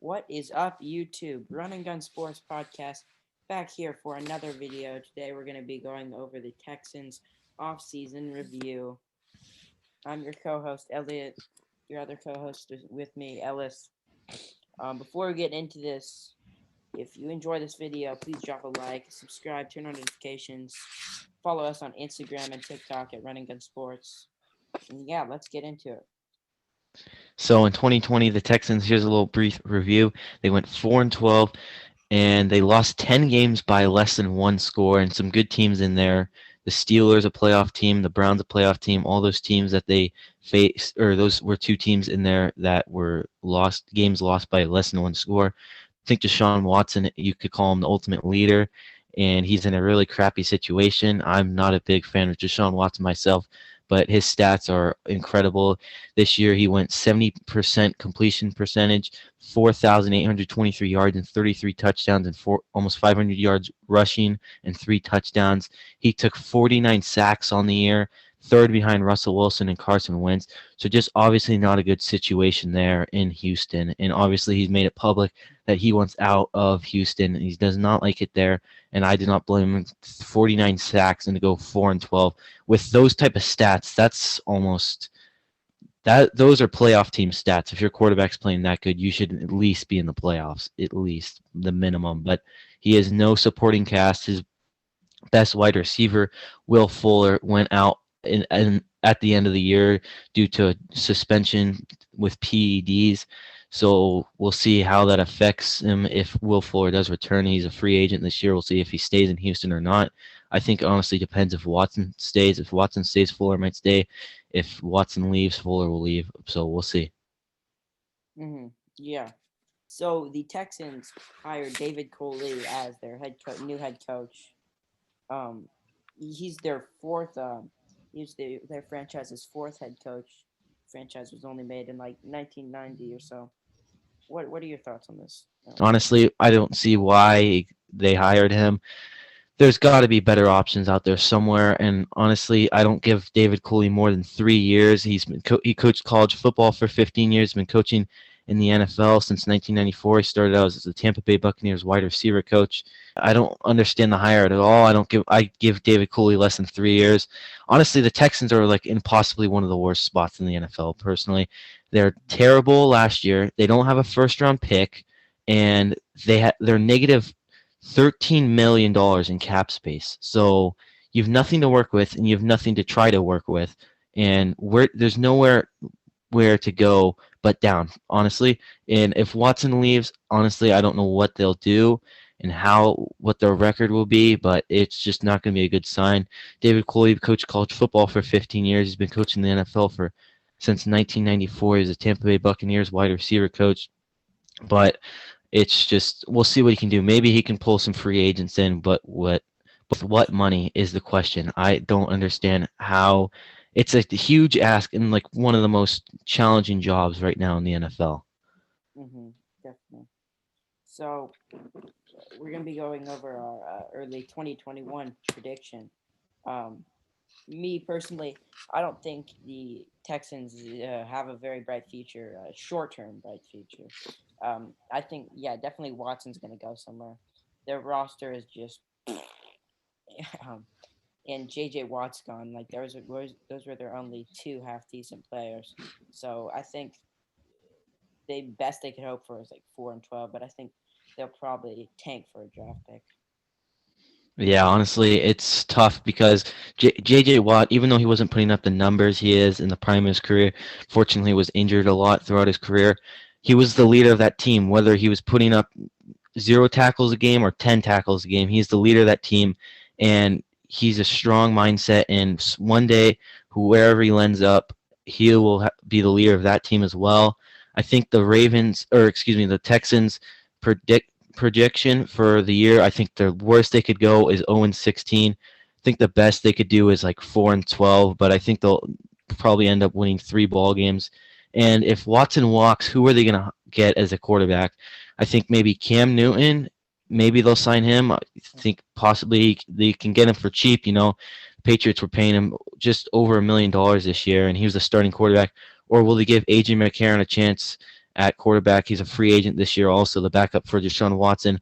What is up, YouTube? Run and Gun Sports Podcast back here for another video. Today we're going to be going over the Texans off-season review. I'm your co-host, Elliot. Your other co-host is with me, Ellis. Before we get into this, if you enjoy this video, please drop a like, subscribe, turn on notifications, follow us on Instagram and TikTok at Run and Gun Sports. And yeah, let's get into it. So in 2020, the Texans, here's a little brief review. They went 4-12 and they lost 10 games by less than one score, and some good teams in there. The Steelers, a playoff team, the Browns, a playoff team, all those teams that they faced, or those were two teams in there that were games lost by less than one score. I think Deshaun Watson, you could call him the ultimate leader, and he's in a really crappy situation. I'm not a big fan of Deshaun Watson myself, but his stats are incredible. This year he went 70% completion percentage, 4,823 yards and 33 touchdowns and almost 500 yards rushing and 3 touchdowns. He took 49 sacks on the year, third behind Russell Wilson and Carson Wentz. So just obviously not a good situation there in Houston. And obviously he's made it public that he wants out of Houston. He does not like it there, and I do not blame him. 49 sacks and to go 4-12 with those type of stats, that's almost that. Those are playoff team stats. If your quarterback's playing that good, you should at least be in the playoffs, at least the minimum. But he has no supporting cast. His best wide receiver, Will Fuller, went out at the end of the year due to a suspension with PEDs. So we'll see how that affects him if Will Fuller does return. He's a free agent this year. We'll see if he stays in Houston or not. I think it honestly depends if Watson stays. If Watson stays, Fuller might stay. If Watson leaves, Fuller will leave. So we'll see. Yeah. So the Texans hired David Coley as their new head coach. He's their fourth. He's their franchise's fourth head coach. Franchise was only made in like 1990 or so. What are your thoughts on this? Honestly, I don't see why they hired him. There's got to be better options out there somewhere. And honestly, I don't give David Cooley more than 3 years. He coached college football for 15 years. He's been coaching in the NFL since 1994. He started out as the Tampa Bay Buccaneers wide receiver coach. I don't understand the hire at all. I give David Cooley less than 3 years. Honestly, the Texans are like in possibly one of the worst spots in the NFL. Personally, they're terrible last year. They don't have a first round pick, and they're negative $13 million in cap space. So you have nothing to work with, and you have nothing to try to work with, and there's nowhere where to go but down, honestly. And if Watson leaves, honestly, I don't know what they'll do and what their record will be, but it's just not going to be a good sign. David Coley coached college football for 15 years. He's been coaching the NFL since 1994. He's a Tampa Bay Buccaneers wide receiver coach, but it's just, we'll see what he can do. Maybe he can pull some free agents in, but with what money is the question. I don't understand how. It's a huge ask and like one of the most challenging jobs right now in the NFL. Definitely. So we're gonna be going over our early 2021 prediction. Me personally, I don't think the Texans have a very bright future, short-term bright future. I think, yeah, definitely Watson's going to go somewhere. Their roster is just, and J.J. Watt's gone. Like those were their only two half-decent players. So I think best they could hope for is like 4-12. But I think they'll probably tank for a draft pick. Yeah, honestly, it's tough because J.J. Watt, even though he wasn't putting up the numbers he is in the prime of his career, fortunately was injured a lot throughout his career. He was the leader of that team, whether he was putting up 0 tackles a game or 10 tackles a game. He's the leader of that team, and he's a strong mindset. And one day, wherever he ends up, he will be the leader of that team as well. I think the Texans projection for the year, I think the worst they could go is 0-16. I think the best they could do is like 4-12, but I think they'll probably end up winning 3 ball games. And if Watson walks, who are they going to get as a quarterback? I think maybe Cam Newton. Maybe they'll sign him. I think possibly they can get him for cheap. Patriots were paying him just over $1 million this year, and he was the starting quarterback. Or will they give A.J. McCarron a chance at quarterback. He's a free agent this year, also the backup for Deshaun Watson.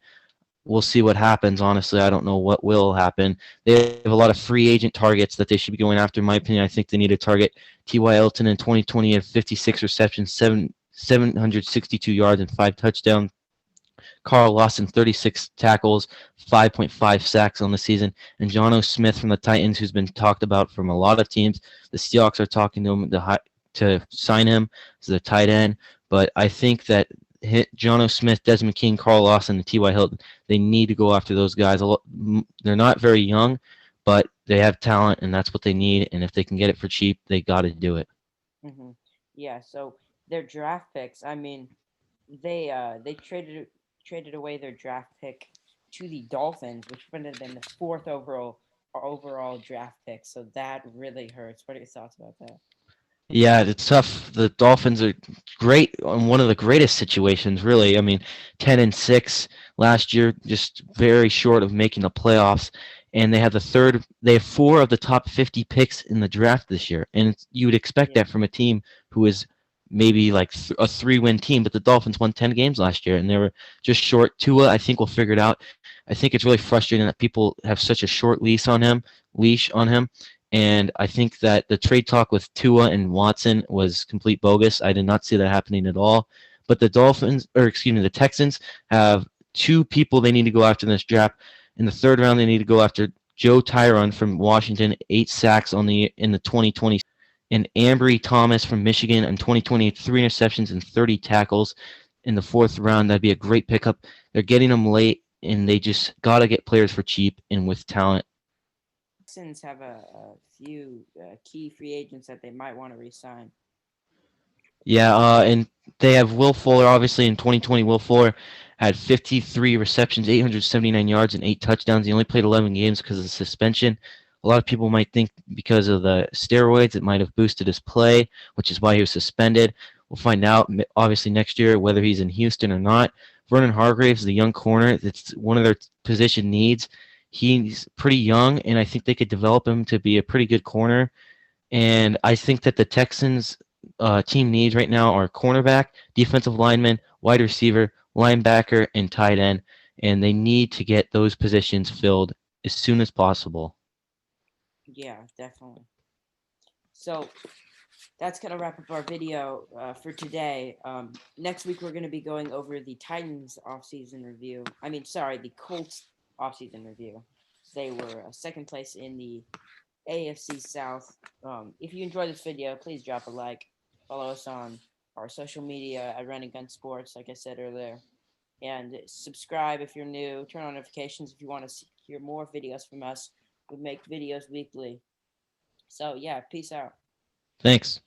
We'll see what happens. Honestly, I don't know what will happen. They have a lot of free agent targets that they should be going after. In my opinion, I think they need to target T.Y. Elton in 2020 at 56 receptions, 762 yards, and 5 touchdowns. Carl Lawson, 36 tackles, 5.5 sacks on the season. And Jono Smith from the Titans, who's been talked about from a lot of teams. The Seahawks are talking to him to sign him as the tight end. But I think that Jono Smith, Desmond King, Carl Lawson, and T.Y. Hilton, they need to go after those guys. They're not very young, but they have talent, and that's what they need. And if they can get it for cheap, they got to do it. Hmm. Yeah. So their draft picks. I mean, they traded away their draft pick to the Dolphins, which would have been the fourth overall draft pick. So that really hurts. What are your thoughts about that? Yeah, it's tough. The Dolphins are great on one of the greatest situations, really. I mean, 10-6 last year, just very short of making the playoffs. And they have they have 4 of the top 50 picks in the draft this year. And you would expect Yeah. that from a team who is maybe like a 3-win team, but the Dolphins won 10 games last year and they were just short. Tua, I think, will figure it out. I think it's really frustrating that people have such a short leash on him. And I think that the trade talk with Tua and Watson was complete bogus. I did not see that happening at all. But the Texans have 2 people they need to go after in this draft. In the third round, they need to go after Joe Tyron from Washington, 8 sacks in the 2020, and Ambry Thomas from Michigan in 2020, 3 interceptions and 30 tackles in the fourth round. That'd be a great pickup. They're getting them late, and they just got to get players for cheap and with talent. Texans have a few key free agents that they might want to re-sign. Yeah, and they have Will Fuller. Obviously, in 2020, Will Fuller had 53 receptions, 879 yards, and 8 touchdowns. He only played 11 games because of the suspension. A lot of people might think because of the steroids, it might have boosted his play, which is why he was suspended. We'll find out, obviously, next year whether he's in Houston or not. Vernon Hargreaves, the young corner, it's one of their position needs. He's pretty young, and I think they could develop him to be a pretty good corner. And I think that the Texans team needs right now are cornerback, defensive lineman, wide receiver, linebacker, and tight end. And they need to get those positions filled as soon as possible. Yeah, definitely. So that's gonna wrap up our video for today. Next week we're gonna be going over the Titans offseason review. I mean, sorry, the Colts offseason review. They were second place in the AFC South. If you enjoyed this video, please drop a like. Follow us on our social media at Running Gun Sports, like I said earlier. And subscribe if you're new. Turn on notifications if you want to hear more videos from us. We make videos weekly. So, yeah, peace out. Thanks.